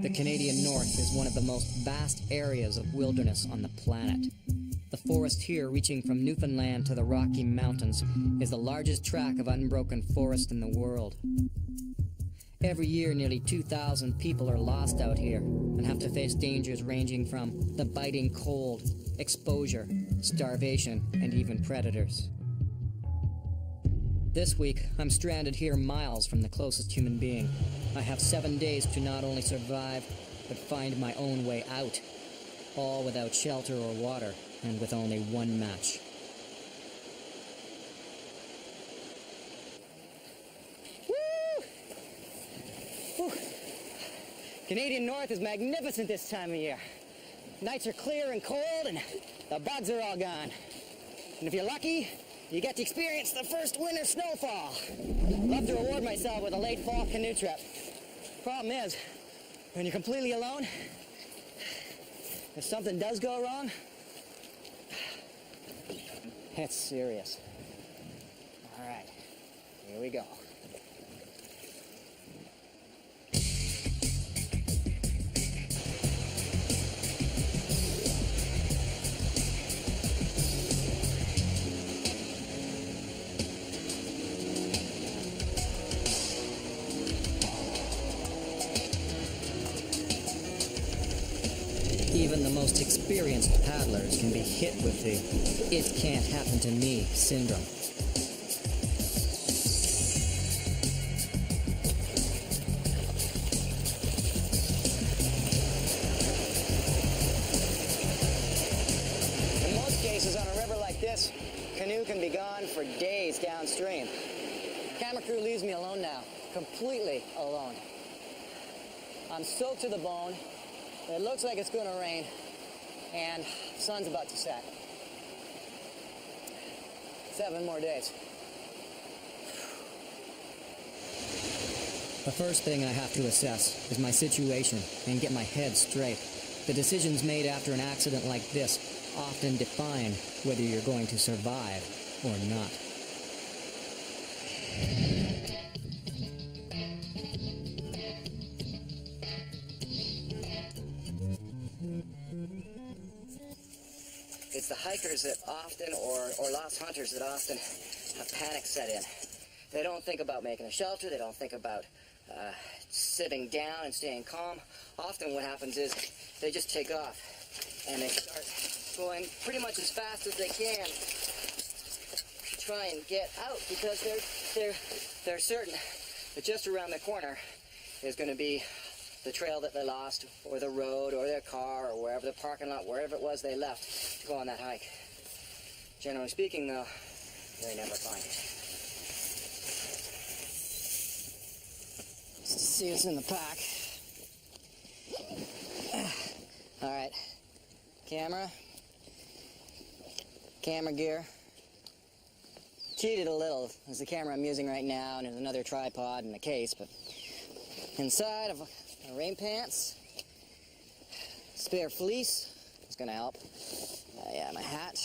The Canadian North is one of the most vast areas of wilderness on the planet. The forest here, reaching from Newfoundland to the Rocky Mountains, is the largest tract of unbroken forest in the world. Every year, nearly 2,000 people are lost out here and have to face dangers ranging from the biting cold, exposure, starvation, and even predators. This week, I'm stranded here miles from the closest human being. I have 7 days to not only survive, but find my own way out. All without shelter or water, and with only one match. Woo! Whew. Canadian North is magnificent this time of year. Nights are clear and cold, and the bugs are all gone. And if you're lucky, you get to experience the first winter snowfall. Love to reward myself with a late fall canoe trip. Problem is, when you're completely alone, if something does go wrong, it's serious. All right, here we go. Even the most experienced paddlers can be hit with the "it can't happen to me" syndrome. In most cases on a river like this, canoe can be gone for days downstream. Camera crew leaves me alone now, completely alone. I'm soaked to the bone. It looks like it's going to rain, and the sun's about to set. 7 more days. The first thing I have to assess is my situation and get my head straight. The decisions made after an accident like this often define whether you're going to survive or not. It's the hikers that often, or lost hunters that often have panic set in. They don't think about making a shelter. They don't think about sitting down and staying calm. Often what happens is they just take off and they start going pretty much as fast as they can to try and get out, because they're certain that just around the corner is going to be the trail that they lost, or the road, or their car, or wherever the parking lot, wherever it was they left to go on that hike. Generally speaking, though, they never find it. See what's in the pack. All right, camera gear. Cheated a little. There's the camera I'm using right now, and there's another tripod in the case, but inside of my rain pants, spare fleece is going to help. Yeah, my hat.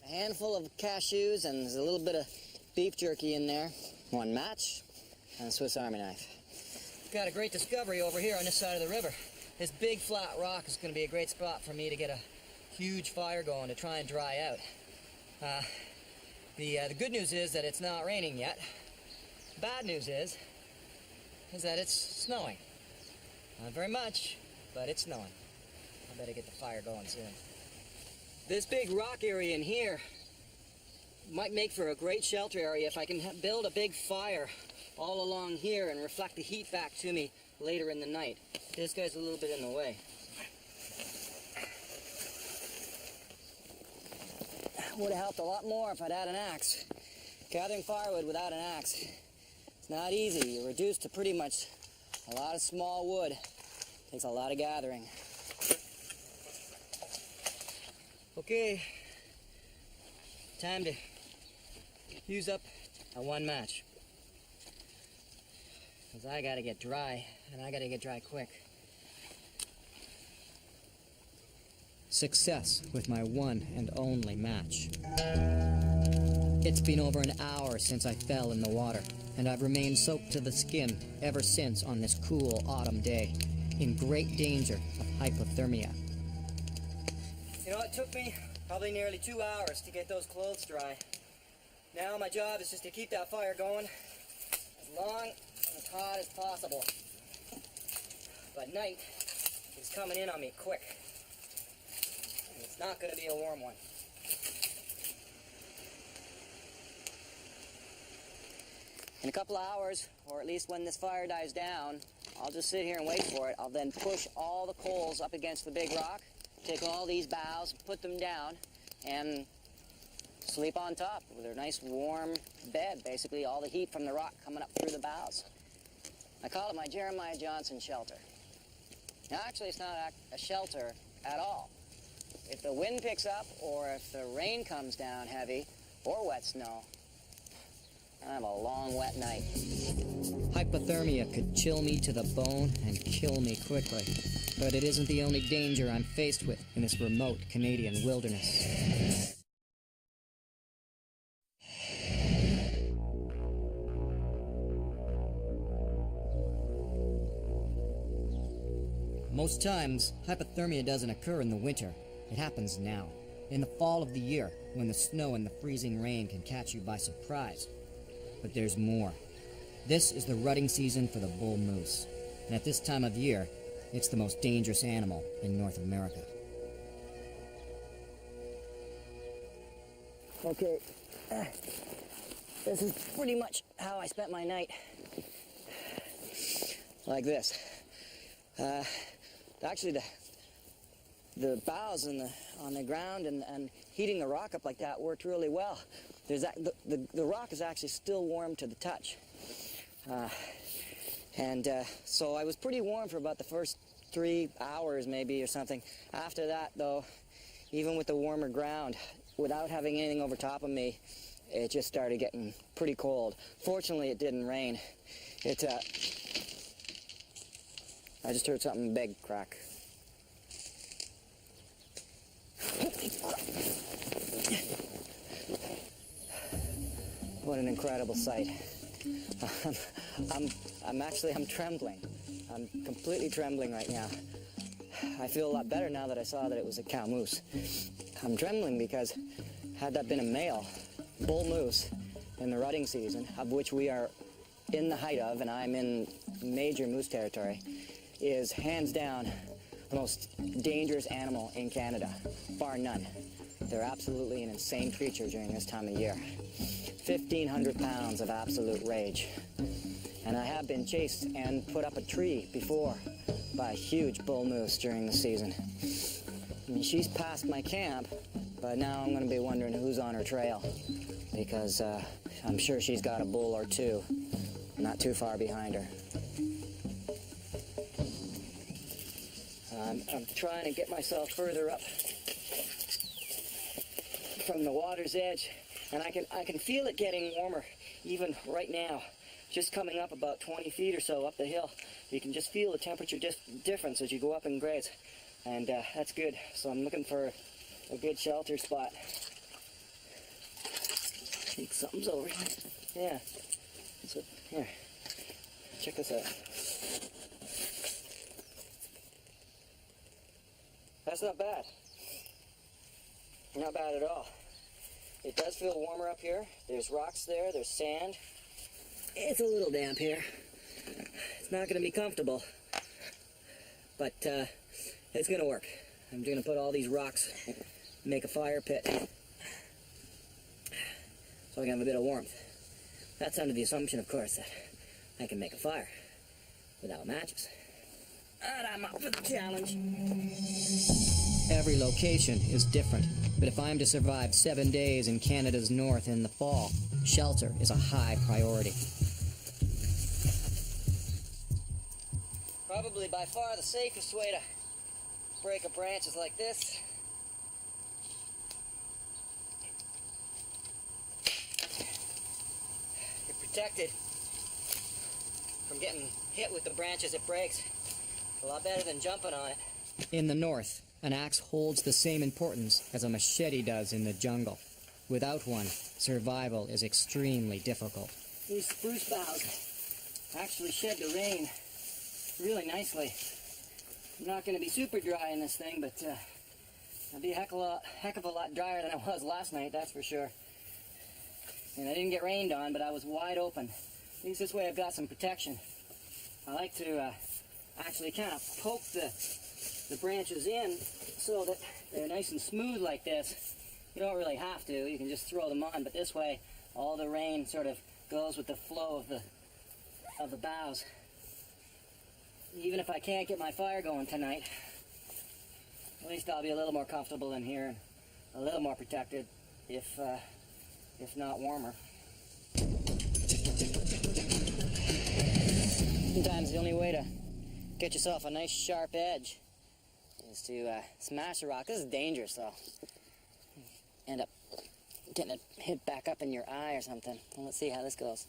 A handful of cashews, and there's a little bit of beef jerky in there. 1 match, and a Swiss Army knife. Got a great discovery over here on this side of the river. This big flat rock is going to be a great spot for me to get a huge fire going to try and dry out. The good news is that it's not raining yet. Bad news is that it's snowing. Not very much, but it's snowing. I better get the fire going soon. This big rock area in here might make for a great shelter area if I can build a big fire all along here and reflect the heat back to me later in the night. This guy's a little bit in the way. Would have helped a lot more if I'd had an axe. Gathering firewood without an axe, it's not easy. You're reduced to pretty much a lot of small wood. Takes a lot of gathering. Okay, time to use up a 1 match. Because I gotta get dry, and I gotta get dry quick. Success with my one and only match. It's been over an hour since I fell in the water, and I've remained soaked to the skin ever since on this cool autumn day, in great danger of hypothermia. You know, it took me probably nearly 2 hours to get those clothes dry. Now my job is just to keep that fire going as long and as hot as possible. But night is coming in on me quick, and it's not going to be a warm one. In a couple of hours, or at least when this fire dies down, I'll just sit here and wait for it. I'll then push all the coals up against the big rock, take all these boughs, put them down, and sleep on top with a nice warm bed, basically all the heat from the rock coming up through the boughs. I call it my Jeremiah Johnson shelter. Now, actually, it's not a shelter at all. If the wind picks up, or if the rain comes down heavy, or wet snow, I have a long, wet night. Hypothermia could chill me to the bone and kill me quickly. But it isn't the only danger I'm faced with in this remote Canadian wilderness. Most times, hypothermia doesn't occur in the winter. It happens now, in the fall of the year, when the snow and the freezing rain can catch you by surprise. But there's more. This is the rutting season for the bull moose, and at this time of year, it's the most dangerous animal in North America. Okay, this is pretty much how I spent my night. Like this. Actually, the boughs on the ground and heating the rock up like that worked really well. The rock is actually still warm to the touch. So I was pretty warm for about the first 3 hours maybe or something. After that, though, even with the warmer ground, without having anything over top of me, it just started getting pretty cold. Fortunately, it didn't rain. I just heard something big crack. What an incredible sight. I'm trembling. I'm completely trembling right now. I feel a lot better now that I saw that it was a cow moose. I'm trembling because had that been a male bull moose in the rutting season, of which we are in the height of, and I'm in major moose territory, is hands down the most dangerous animal in Canada, bar none. They're absolutely an insane creature during this time of year. 1,500 pounds of absolute rage. And I have been chased and put up a tree before by a huge bull moose during the season. I mean, she's past my camp, but now I'm going to be wondering who's on her trail, because I'm sure she's got a bull or two not too far behind her. I'm trying to get myself further up from the water's edge, and I can feel it getting warmer even right now. Just coming up about 20 feet or so up the hill, you can just feel the temperature difference as you go up in grades, and that's good. So I'm looking for a good shelter spot. I think something's over here. Yeah. So here, check this out. That's not bad. Not bad at all. It does feel warmer up here. There's rocks there, there's sand. It's a little damp here. It's not going to be comfortable, but it's going to work. I'm going to put all these rocks, make a fire pit, so I can have a bit of warmth. That's under the assumption, of course, that I can make a fire without matches. And I'm up for the challenge. Every location is different, but if I'm to survive 7 days in Canada's north in the fall, shelter is a high priority. Probably by far the safest way to break a branch is like this. You're protected from getting hit with the branch as it breaks. A lot better than jumping on it. In the north, an axe holds the same importance as a machete does in the jungle. Without one, survival is extremely difficult. These spruce boughs actually shed the rain really nicely. I'm not going to be super dry in this thing, but I'll be a heck of a lot drier than I was last night, that's for sure. And I didn't get rained on, but I was wide open. At least this way I've got some protection. I like to actually kind of poke the branches in so that they're nice and smooth like this. You don't really have to, you can just throw them on, but this way all the rain sort of goes with the flow of the boughs. Even if I can't get my fire going tonight, at least I'll be a little more comfortable in here and a little more protected, if not warmer. Sometimes the only way to get yourself a nice sharp edge is to smash a rock. This is dangerous though. End up getting it hit back up in your eye or something. Well, let's see how this goes.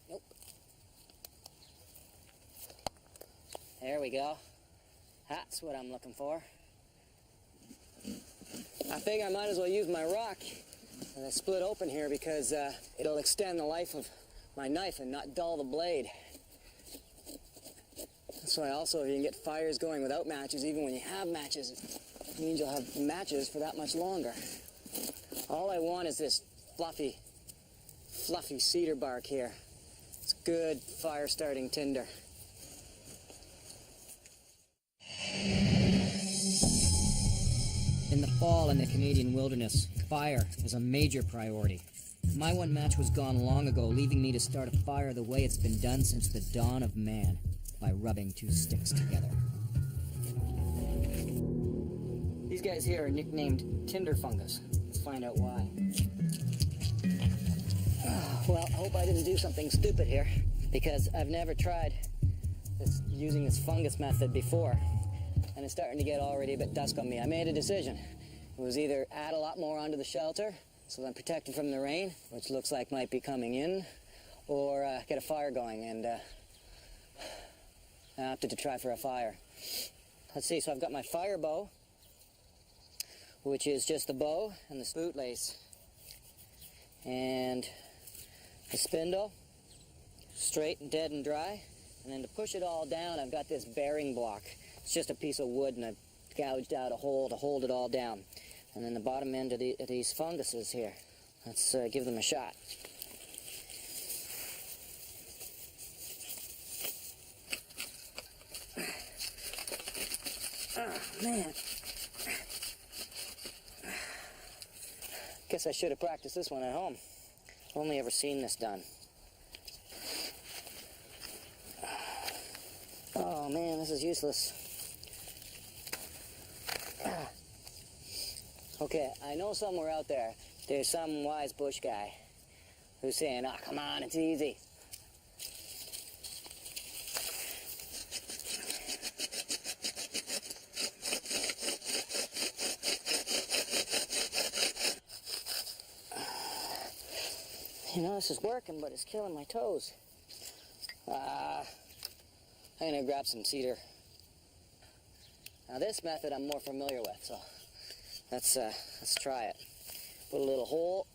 Nope. There we go. That's what I'm looking for. I figure I might as well use my rock that I split open here because it'll extend the life of my knife and not dull the blade. That's why also if you can get fires going without matches, even when you have matches, it means you'll have matches for that much longer. All I want is this fluffy cedar bark here. It's good fire starting tinder. In the fall in the Canadian wilderness, fire is a major priority. My one match was gone long ago, leaving me to start a fire the way it's been done since the dawn of man, by rubbing two sticks together. These guys here are nicknamed tinder fungus. Let's find out why. Well, I hope I didn't do something stupid here, because I've never tried using this fungus method before, and it's starting to get already a bit dusk on me. I made a decision. It was either add a lot more onto the shelter, so I'm protected from the rain, which looks like might be coming in, or get a fire going, and I opted to try for a fire. Let's see, so I've got my fire bow, which is just the bow and the boot lace, and the spindle, straight and dead and dry, and then to push it all down, I've got this bearing block. It's just a piece of wood, and I've gouged out a hole to hold it all down. And then the bottom end of these funguses here. Let's give them a shot. Oh, man. Guess I should have practiced this one at home. Only ever seen this done. Oh, man, this is useless. Okay, I know somewhere out there's some wise bush guy who's saying, "Oh, come on, it's easy." You know, this is working, but it's killing my toes. I'm gonna grab some cedar. Now this method I'm more familiar with, so let's try it. Put a little hole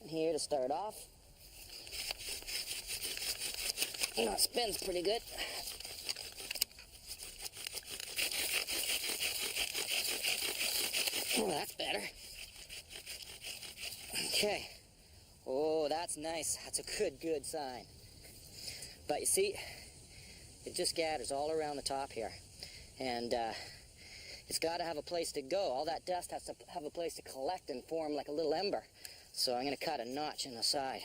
in here to start off. You know, it spins pretty good. Oh, that's better. Okay. Oh, that's nice. That's a good sign. But you see, it just gathers all around the top here. And it's got to have a place to go. All that dust has to have a place to collect and form like a little ember. So I'm going to cut a notch in the side.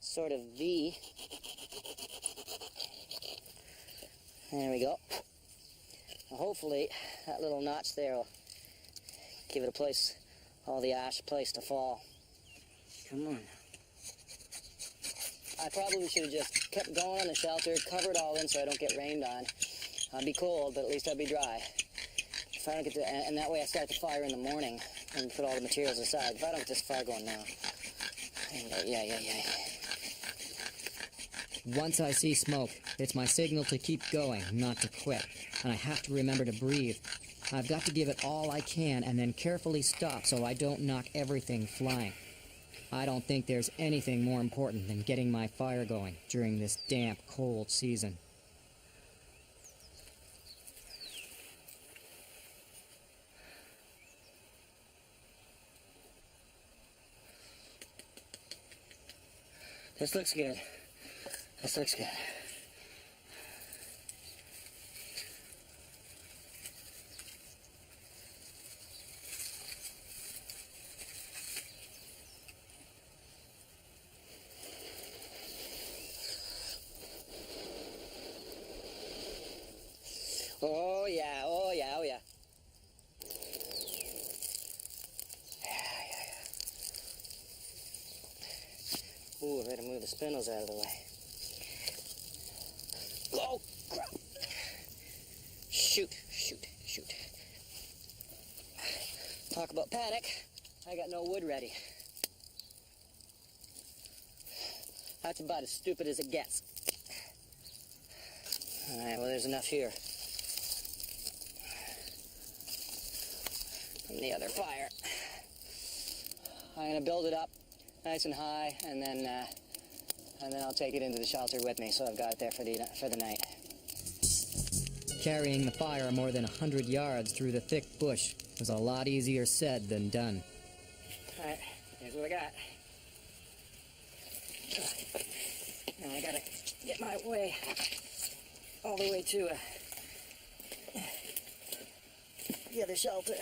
Sort of V. There we go. Now hopefully that little notch there will give it a place, all the ash a place to fall. Come on. I probably should have just kept going on the shelter, covered all in so I don't get rained on. I'll be cold, but at least I'll be dry. If I don't get to, and that way I start the fire in the morning and put all the materials aside. If I don't get this fire going now. Yeah. Once I see smoke, it's my signal to keep going, not to quit. And I have to remember to breathe. I've got to give it all I can and then carefully stop so I don't knock everything flying. I don't think there's anything more important than getting my fire going during this damp, cold season. This looks good. This looks good. Oh yeah, oh yeah, oh yeah. Ooh, I better move the spindles out of the way. Oh, crap. Shoot, shoot, shoot. Talk about panic. I got no wood ready. That's about as stupid as it gets. All right, well, there's enough here. And the other fire. I'm gonna build it up nice and high, and then I'll take it into the shelter with me, so I've got it there for the night. Carrying the fire more than 100 yards through the thick bush was a lot easier said than done. All right, here's what I got. Now I gotta get my way all the way to the other shelter.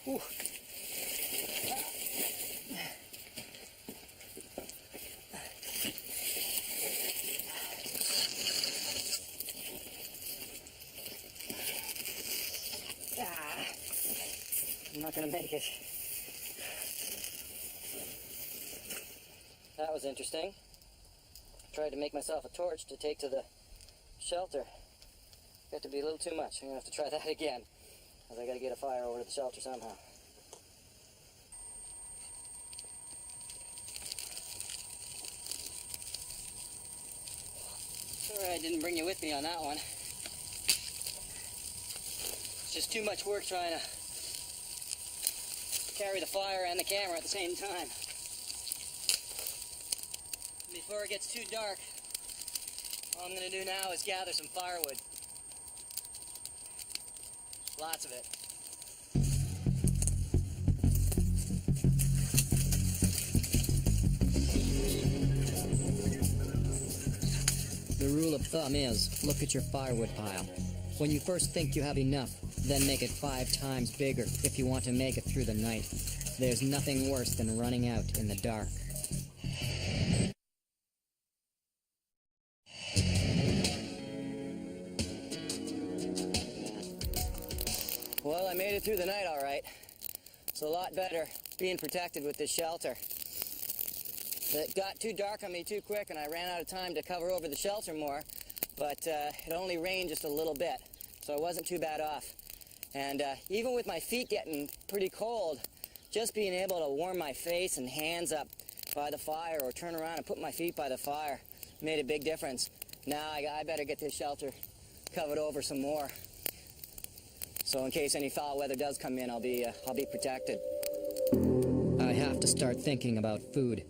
Ooh. I'm not gonna make it. That was interesting. Tried to make myself a torch to take to the shelter. Got to be a little too much. I'm gonna have to try that again, because I gotta get a fire over to the shelter somehow. Sorry I didn't bring you with me on that one. It's just too much work trying to carry the fire and the camera at the same time. Before it gets too dark, all I'm going to do now is gather some firewood. Lots of it. The rule of thumb is, look at your firewood pile. When you first think you have enough, then make it 5 times bigger if you want to make it through the night. There's nothing worse than running out in the dark. Well, I made it through the night all right. It's a lot better being protected with this shelter. It got too dark on me too quick and I ran out of time to cover over the shelter more, but it only rained just a little bit, so I wasn't too bad off. And even with my feet getting pretty cold, just being able to warm my face and hands up by the fire or turn around and put my feet by the fire made a big difference. Now I better get this shelter covered over some more. So in case any foul weather does come in, I'll be protected. I have to start thinking about food.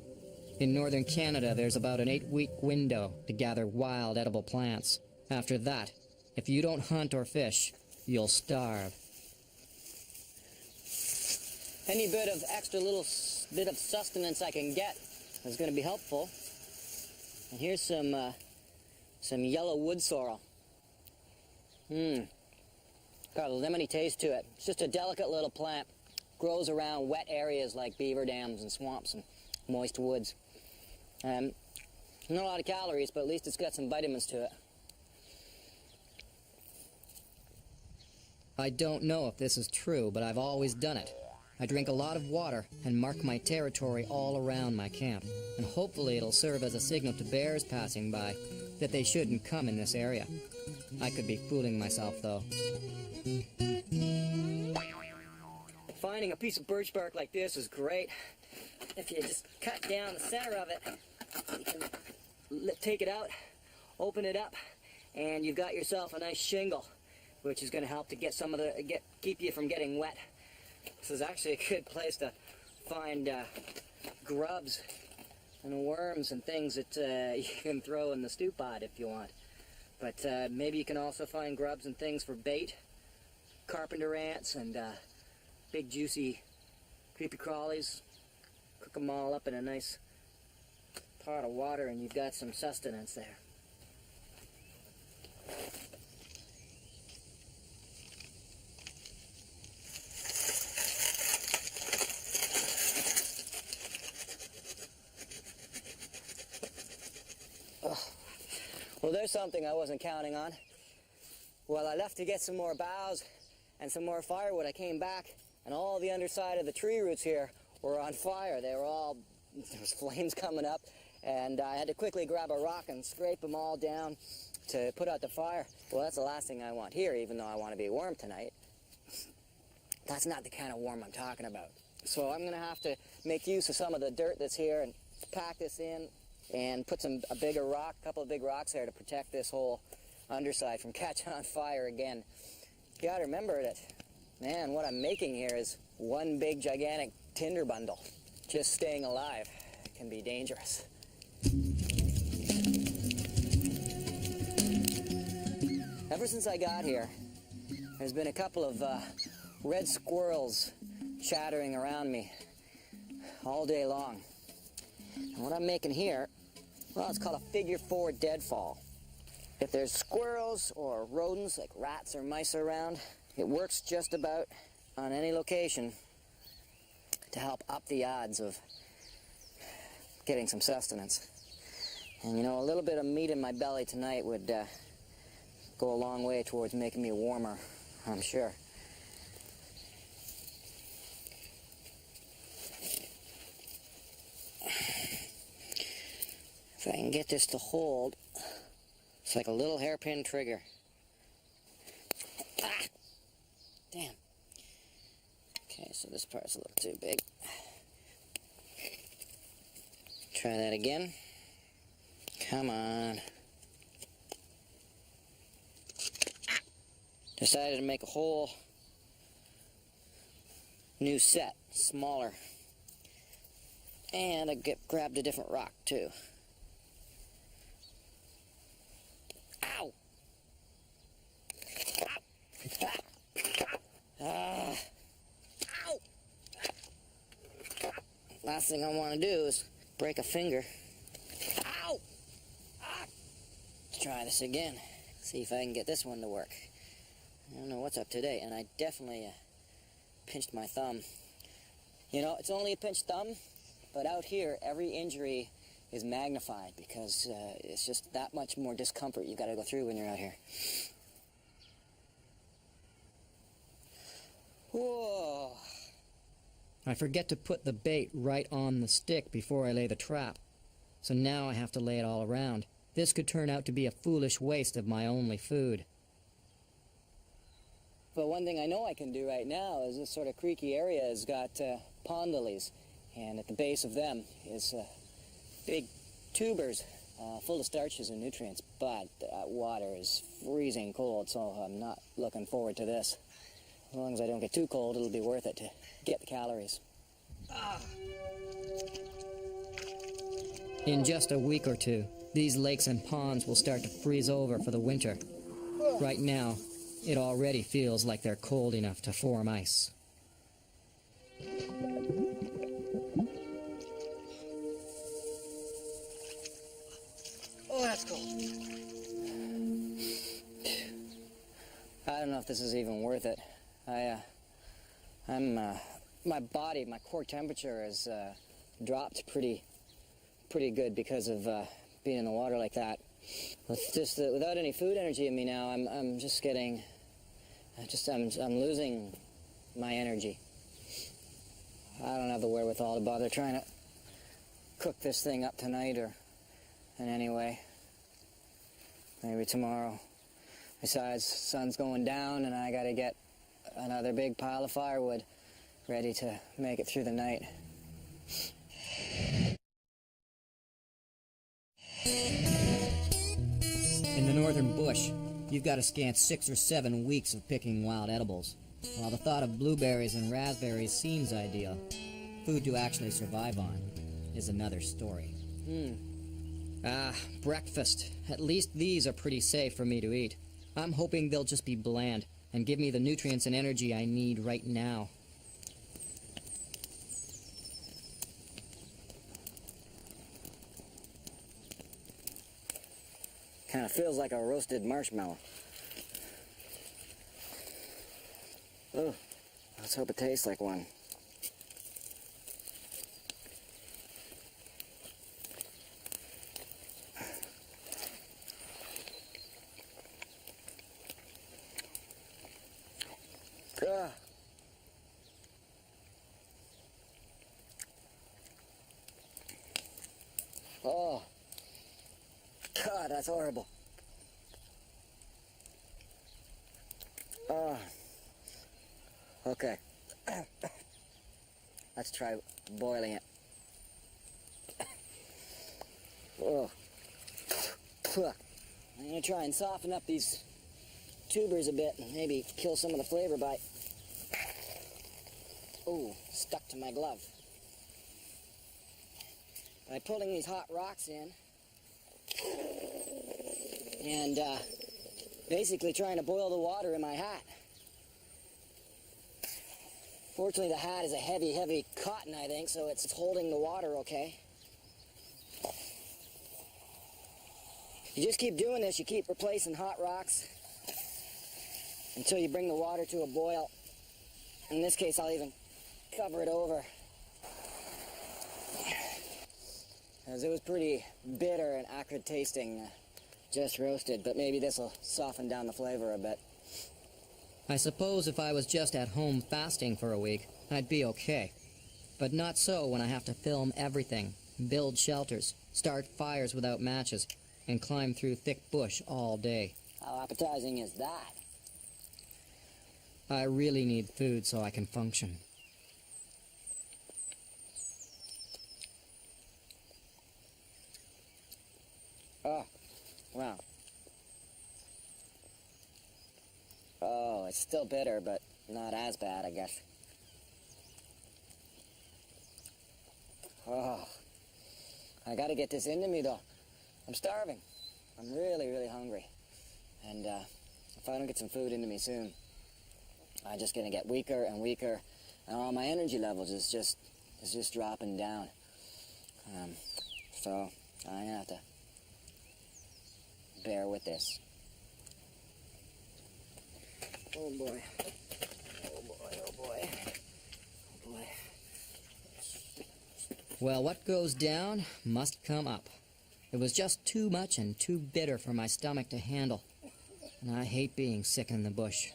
In northern Canada, there's about an 8-week window to gather wild edible plants. After that, if you don't hunt or fish, you'll starve. Any bit of extra little bit of sustenance I can get is going to be helpful. And here's some yellow wood sorrel. Got a lemony taste to it. It's just a delicate little plant. Grows around wet areas like beaver dams and swamps and moist woods. Not a lot of calories, but at least it's got some vitamins to it. I don't know if this is true, but I've always done it. I drink a lot of water and mark my territory all around my camp, and hopefully it'll serve as a signal to bears passing by that they shouldn't come in this area. I could be fooling myself, though. Finding a piece of birch bark like this is great. If you just cut down the center of it, you can take it out, open it up, and you've got yourself a nice shingle, which is going to help to get some of keep you from getting wet. This is actually a good place to find grubs and worms and things that you can throw in the stew pot if you want. But maybe you can also find grubs and things for bait, carpenter ants and big juicy creepy crawlies. Cook them all up in a nice pot of water and you've got some sustenance there. Well, there's something I wasn't counting on. Well, I left to get some more boughs and some more firewood. I came back and all the underside of the tree roots here were on fire. There was flames coming up, and I had to quickly grab a rock and scrape them all down to put out the fire. Well, that's the last thing I want here, even though I want to be warm tonight. That's not the kind of warm I'm talking about. So I'm going to have to make use of some of the dirt that's here and pack this in and put a couple of big rocks there to protect this whole underside from catching on fire again. You gotta remember that, man, what I'm making here is one big gigantic tinder bundle. Just staying alive can be dangerous. Ever since I got here, there's been a couple of red squirrels chattering around me all day long. And what I'm making here, well, it's called a figure 4 deadfall. If there's squirrels or rodents like rats or mice around, it works just about on any location to help up the odds of getting some sustenance. And you know, a little bit of meat in my belly tonight would go a long way towards making me warmer, I'm sure. If I can get this to hold, it's like a little hairpin trigger. Ah! Damn. Okay, so this part's a little too big. Try that again. Come on. Decided to make a whole new set, smaller. And I grabbed a different rock too. Ow! Ow! Last thing I want to do is break a finger. Ow! Ah! Let's try this again. See if I can get this one to work. I don't know what's up today, and I definitely pinched my thumb. You know, it's only a pinched thumb, but out here, every injury is magnified because it's just that much more discomfort you got to go through when you're out here. Whoa. I forget to put the bait right on the stick before I lay the trap. So now I have to lay it all around. This could turn out to be a foolish waste of my only food. But one thing I know I can do right now is this sort of creaky area has got pond lilies. And at the base of them is big tubers full of starches and nutrients. But water is freezing cold, so I'm not looking forward to this. As long as I don't get too cold, it'll be worth it to get the calories. In just a week or two, these lakes and ponds will start to freeze over for the winter. Right now, it already feels like they're cold enough to form ice. Oh, that's cold. I don't know if this is even worth it. My body, my core temperature has dropped pretty good because of being in the water like that. Without any food energy in me now, I'm just getting, I'm losing my energy. I don't have the wherewithal to bother trying to cook this thing up tonight or in any way. Maybe tomorrow. Besides, sun's going down and I gotta get another big pile of firewood ready to make it through the night. the northern bush, you've got a scant 6 or 7 weeks of picking wild edibles. While the thought of blueberries and raspberries seems ideal, food to actually survive on is another story. Breakfast. At least these are pretty safe for me to eat. I'm hoping they'll just be bland and give me the nutrients and energy I need right now. Kind of feels like a roasted marshmallow. Oh, let's hope it tastes like one. Ah. Oh, God, that's horrible. Okay. Let's try boiling it. Oh. I'm gonna try and soften up these tubers a bit and maybe kill some of the flavor by... Ooh, stuck to my glove. By pulling these hot rocks in and basically trying to boil the water in my hat. Fortunately, the hat is a heavy, heavy cotton, I think, so it's holding the water okay. You just keep doing this. You keep replacing hot rocks until you bring the water to a boil. In this case, I'll even cover it over. As it was pretty bitter and acrid tasting, just roasted, but maybe this will soften down the flavor a bit. I suppose if I was just at home fasting for a week, I'd be okay. But not so when I have to film everything, build shelters, start fires without matches, and climb through thick bush all day. How appetizing is that? I really need food so I can function. Oh, wow. Oh, it's still bitter, but not as bad, I guess. Oh, I gotta get this into me, though. I'm starving. I'm really, really hungry. And if I don't get some food into me soon, I'm just gonna get weaker and weaker, and all my energy levels is just dropping down. So I'm gonna have to bear with this. Oh boy. Oh boy, oh boy. Oh boy. Well, what goes down must come up. It was just too much and too bitter for my stomach to handle. And I hate being sick in the bush.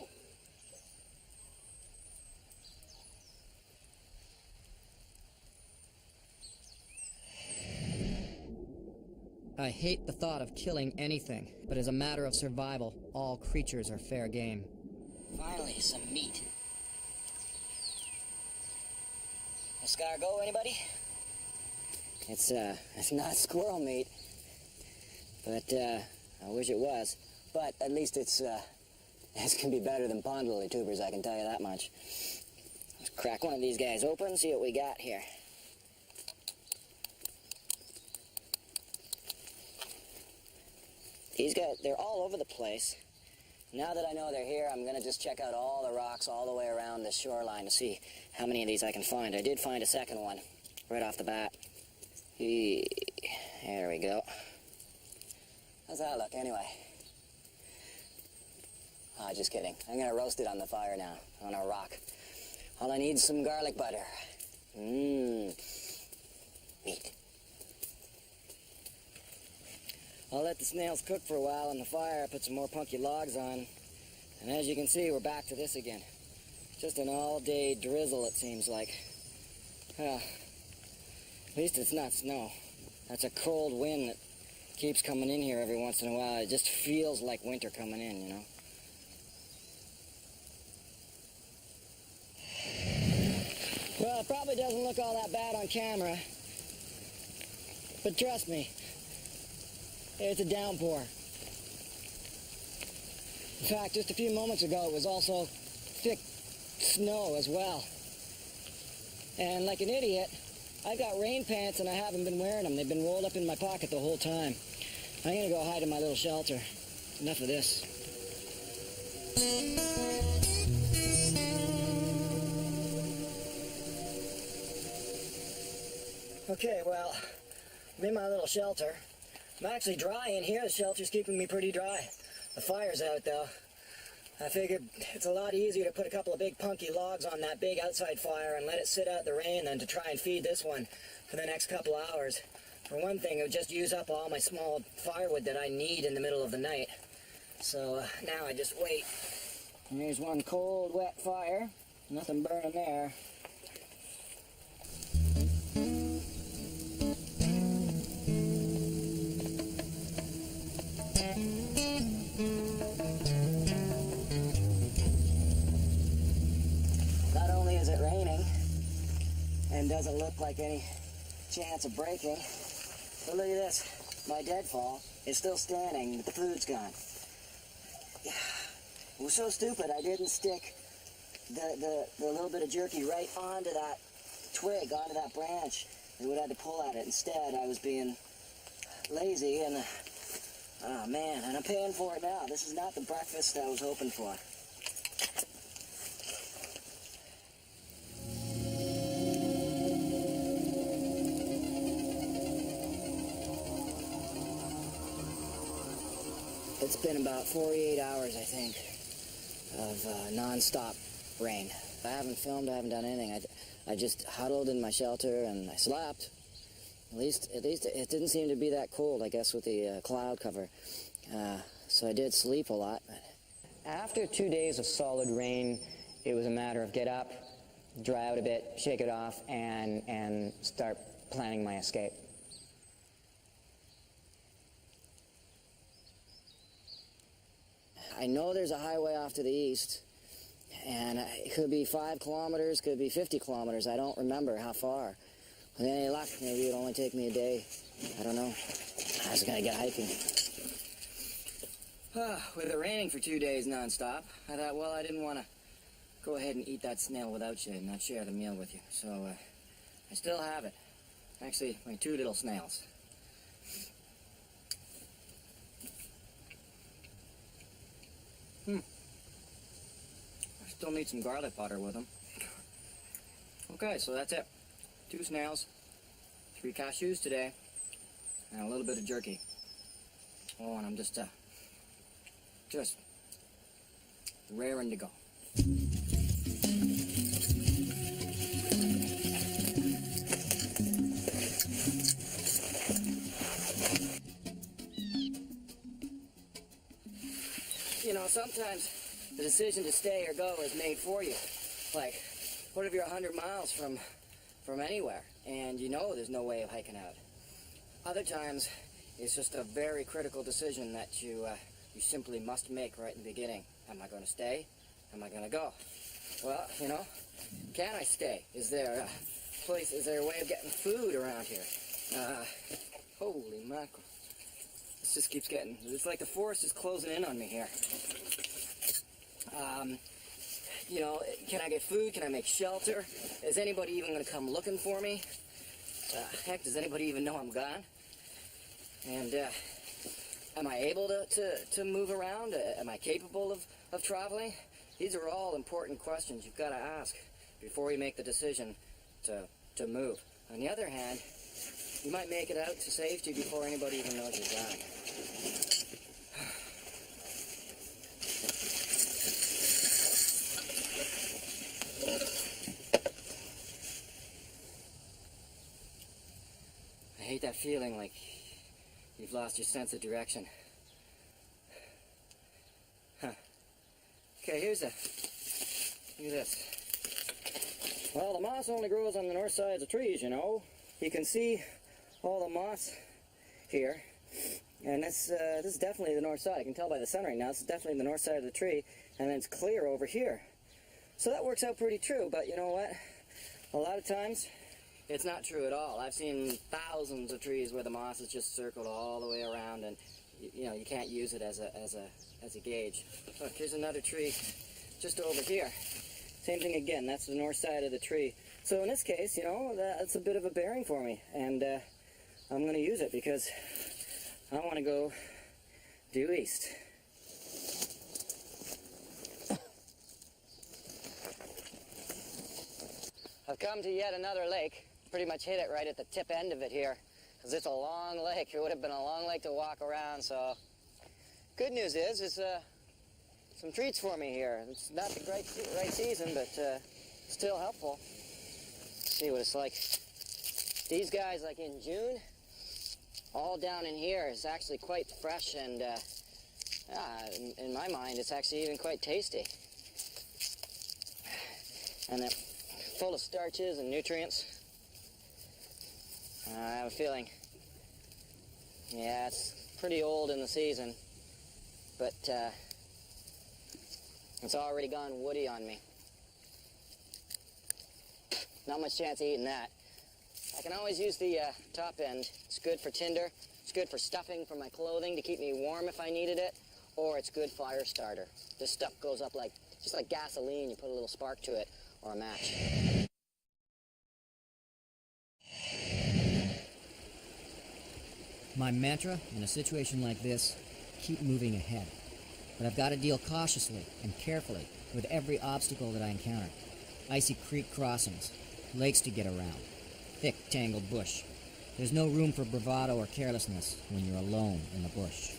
I hate the thought of killing anything, but as a matter of survival, all creatures are fair game. Finally, some meat. Escargot, anybody? It's not squirrel meat, but I wish it was. But at least it's gonna be better than pond lily tubers, I can tell you that much. Let's crack one of these guys open, see what we got here. They're all over the place. Now that I know they're here, I'm gonna just check out all the rocks all the way around this shoreline to see how many of these I can find. I did find a second one right off the bat. There we go. How's that look anyway? Ah, just kidding. I'm gonna roast it on the fire now, on a rock. All I need is some garlic butter. Meat. I'll let the snails cook for a while on the fire, put some more punky logs on, and as you can see, we're back to this again. Just an all-day drizzle, it seems like. At least it's not snow. That's a cold wind that keeps coming in here every once in a while. It just feels like winter coming in, you know? Well, it probably doesn't look all that bad on camera, but trust me, it's a downpour. In fact, just a few moments ago, it was also thick snow as well. And like an idiot, I got rain pants and I haven't been wearing them. They've been rolled up in my pocket the whole time. I'm gonna go hide in my little shelter. Enough of this. Okay, well, I'm in my little shelter. I'm actually dry in here. The shelter's keeping me pretty dry. The fire's out though. I figured it's a lot easier to put a couple of big punky logs on that big outside fire and let it sit out the rain than to try and feed this one for the next couple hours. For one thing, it would just use up all my small firewood that I need in the middle of the night. So now I just wait. And here's one cold, wet fire. Nothing burning there. Not only is it raining and doesn't look like any chance of breaking, but look at this. My deadfall is still standing, but the food's gone. It was so stupid I didn't stick the little bit of jerky right onto that twig, onto that branch. They would have had to pull at it. Instead, I was being lazy and, oh man, and I'm paying for it now. This is not the breakfast I was hoping for. It's been about 48 hours, I think, of non-stop rain. I haven't filmed, I haven't done anything. I just huddled in my shelter and I slept. At least it didn't seem to be that cold, I guess, with the cloud cover. So I did sleep a lot. After 2 days of solid rain, it was a matter of get up, dry out a bit, shake it off, and start planning my escape. I know there's a highway off to the east, and it could be 5 kilometers, could be 50 kilometers. I don't remember how far. With any luck, maybe it'll only take me a day. I don't know. I was gonna get hiking. With it raining for 2 days nonstop, I thought, well, I didn't want to go ahead and eat that snail without you and not share the meal with you. So I still have it. Actually, my 2 little snails. I still need some garlic butter with them. Okay, so that's it. 2 snails, 3 cashews today, and a little bit of jerky. Oh, and I'm just raring to go. You know, sometimes the decision to stay or go is made for you. Like, what if you're 100 miles from anywhere and you know there's no way of hiking out? Other times, it's just a very critical decision that you simply must make right in the beginning. Am I going to stay? Am I going to go? Well, you know, can I stay? Is there a place, is there a way of getting food around here? Holy mackerel. This just keeps getting, it's like the forest is closing in on me here. You know, can I get food? Can I make shelter? Is anybody even going to come looking for me? Heck, does anybody even know I'm gone? And am I able to move around? Am I capable of traveling? These are all important questions you've got to ask before you make the decision to move. On the other hand, you might make it out to safety before anybody even knows you're gone. I hate that feeling like you've lost your sense of direction. Huh. Okay, look at this. Well, the moss only grows on the north sides of trees, you know. You can see all the moss here. And this is definitely the north side. I can tell by the sun right now. This is definitely the north side of the tree. And then it's clear over here. So that works out pretty true. But you know what? A lot of times, it's not true at all. I've seen thousands of trees where the moss is just circled all the way around. And you can't use it as a gauge. Look, here's another tree just over here. Same thing again, that's the north side of the tree. So in this case, that's a bit of a bearing for me, and I'm going to use it because I want to go due east. I've come to yet another lake. Pretty much hit it right at the tip end of it here, because it's a long lake. It would have been a long lake to walk around, so good news is there's some treats for me here. It's not the right season, but still helpful. See what it's like. These guys, like in June, all down in here is actually quite fresh, and in my mind, it's actually even quite tasty. And they're full of starches and nutrients. I have a feeling, yeah, it's pretty old in the season, but it's already gone woody on me. Not much chance of eating that. I can always use the top end. It's good for tinder. It's good for stuffing for my clothing to keep me warm if I needed it, or it's good fire starter. This stuff goes up just like gasoline. You put a little spark to it, or a match. My mantra in a situation like this, keep moving ahead. But I've got to deal cautiously and carefully with every obstacle that I encounter. Icy creek crossings, lakes to get around, thick, tangled bush. There's no room for bravado or carelessness when you're alone in the bush.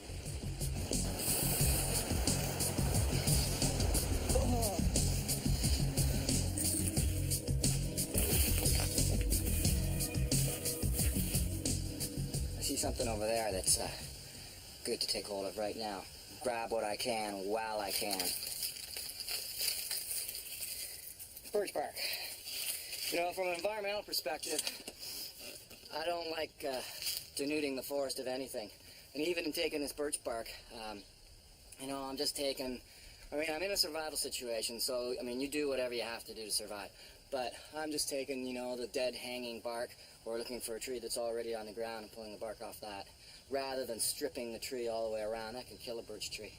I see something over there that's good to take hold of right now. Grab what I can while I can. Birch bark. From an environmental perspective, I don't like denuding the forest of anything. And even in taking this birch bark, I'm just taking, I'm in a survival situation, so, you do whatever you have to do to survive. But I'm just taking, the dead hanging bark, or looking for a tree that's already on the ground and pulling the bark off that, rather than stripping the tree all the way around. That can kill a birch tree.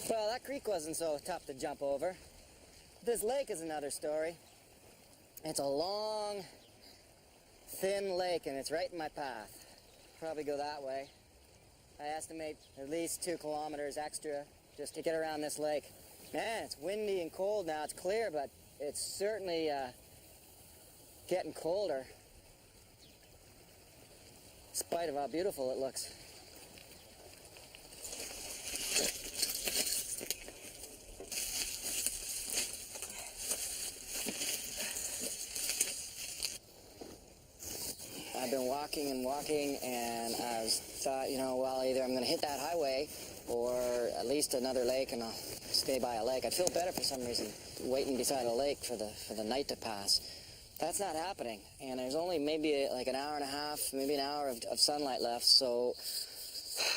Well, that creek wasn't so tough to jump over. This lake is another story. It's a long, thin lake, and it's right in my path. Probably go that way. I estimate at least 2 kilometers extra just to get around this lake. Man, it's windy and cold now. It's clear, but it's certainly getting colder, in spite of how beautiful it looks. I've been walking, and I thought, either I'm going to hit that highway or at least another lake, and I'll stay by a lake. I'd feel better for some reason waiting beside a lake for the night to pass. That's not happening, and there's only maybe like an hour and a half, maybe an hour of sunlight left, so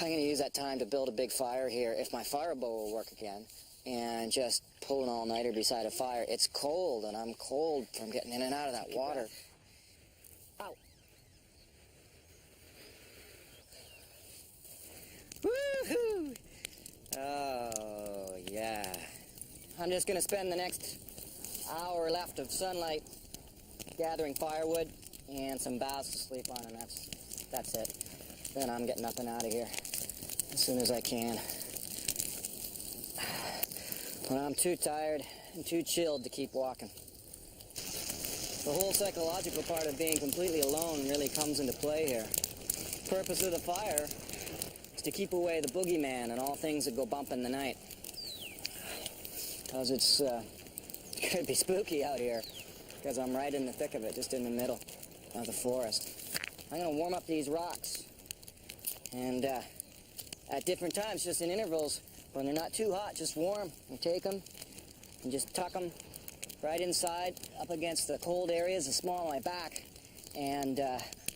I'm going to use that time to build a big fire here, if my fire bow will work again, and just pull an all-nighter beside a fire. It's cold, and I'm cold from getting in and out of that water. Ow. Woohoo! Oh, yeah. I'm just going to spend the next hour left of sunlight gathering firewood and some boughs to sleep on, and that's it. Then I'm getting up and out of here as soon as I can. When I'm too tired and too chilled to keep walking. The whole psychological part of being completely alone really comes into play here. The purpose of the fire is to keep away the boogeyman and all things that go bump in the night. Because it's could be spooky out here, because I'm right in the thick of it, just in the middle of the forest. I'm going to warm up these rocks, and at different times, just in intervals, when they're not too hot, just warm. You take them and just tuck them right inside, up against the cold areas, the small on my back, and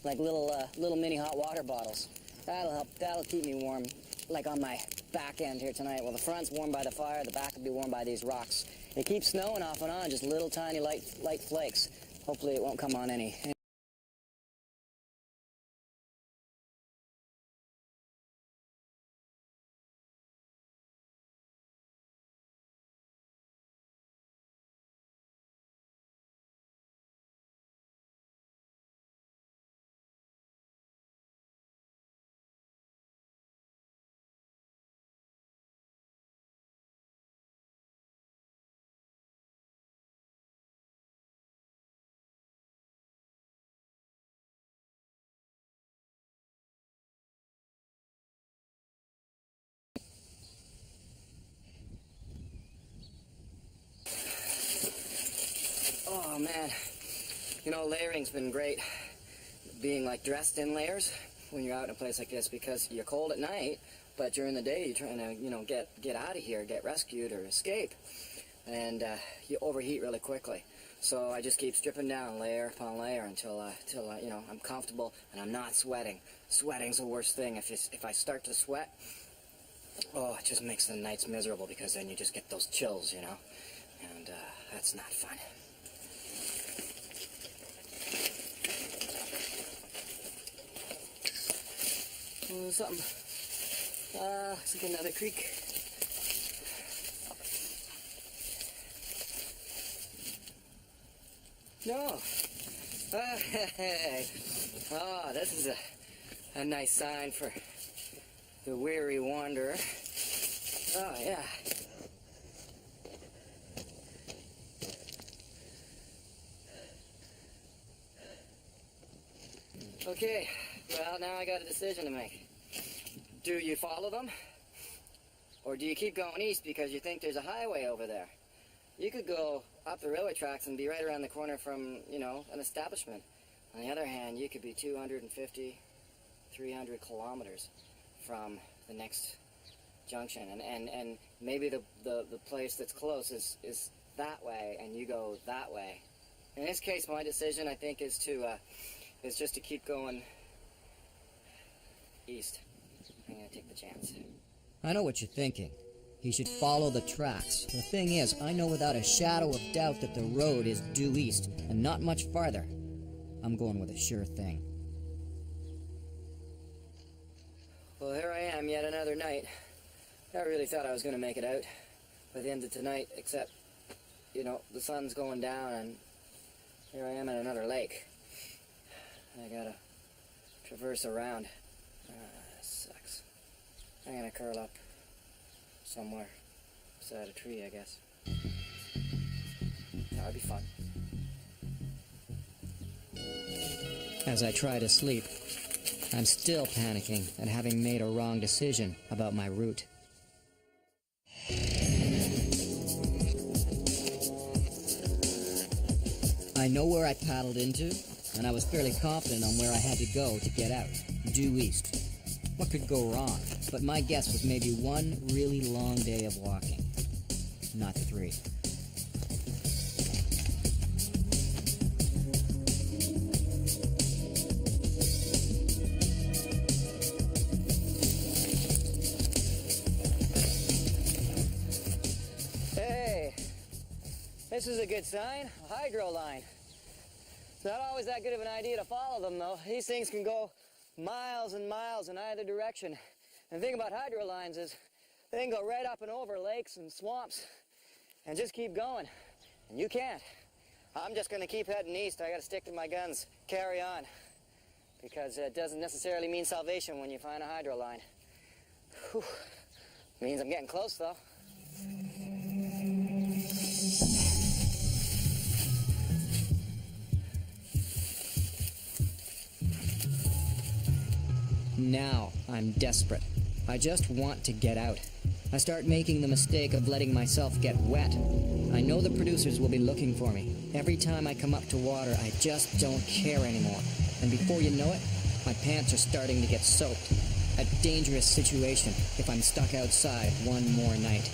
like little mini hot water bottles. That'll help. That'll keep me warm, like on my back end here tonight. Well, the front's warm by the fire, the back will be warm by these rocks It keeps snowing off and on, just little tiny light flakes. Hopefully it won't come on any. Oh man, you know, layering's been great. Being like dressed in layers when you're out in a place like this, because you're cold at night, but during the day you're trying to, you know, get out of here, get rescued or escape, and you overheat really quickly. So I just keep stripping down layer upon layer until you know, I'm comfortable and I'm not sweating. Sweating's the worst thing. If I start to sweat, oh, it just makes the nights miserable, because then you just get those chills, you know, and that's not fun. Oh, something. Looks like another creek. No. Hey. Oh, this is a nice sign for the weary wanderer. Oh, yeah. Okay, well, now I got a decision to make. Do you follow them? Or do you keep going east because you think there's a highway over there? You could go up the railway tracks and be right around the corner from, you know, an establishment. On the other hand, you could be 250, 300 kilometers from the next junction. And maybe the place that's close is that way, and you go that way. In this case, my decision, I think, is just to keep going east. I'm gonna take the chance. I know what you're thinking. He should follow the tracks. The thing is, I know without a shadow of doubt that the road is due east, and not much farther. I'm going with a sure thing. Well, here I am, yet another night. I really thought I was gonna make it out by the end of tonight, except, you know, the sun's going down, and here I am at another lake. I gotta traverse around. This sucks. I'm gonna curl up somewhere beside a tree, I guess. That'd be fun. As I try to sleep, I'm still panicking at having made a wrong decision about my route. I know where I paddled into, and I was fairly confident on where I had to go to get out, due east. What could go wrong? But my guess was maybe one really long day of walking, not 3. Hey, this is a good sign, a hydro line. It's not always that good of an idea to follow them, though. These things can go miles and miles in either direction. And the thing about hydro lines is they can go right up and over lakes and swamps and just keep going. And you can't. I'm just going to keep heading east. I got to stick to my guns, carry on, because it doesn't necessarily mean salvation when you find a hydro line. Whew. Means I'm getting close, though. Now I'm desperate. I just want to get out. I start making the mistake of letting myself get wet. I know the producers will be looking for me. Every time I come up to water, I just don't care anymore. And before you know it, my pants are starting to get soaked. A dangerous situation if I'm stuck outside one more night.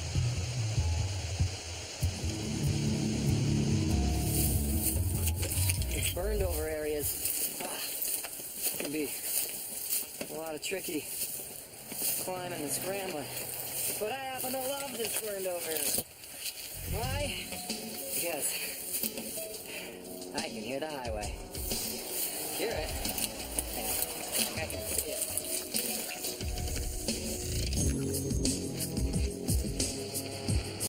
These burned over areas can be a lot of tricky climbing and scrambling. But I happen to love this burned over area. Why? because I can hear the highway. Hear it.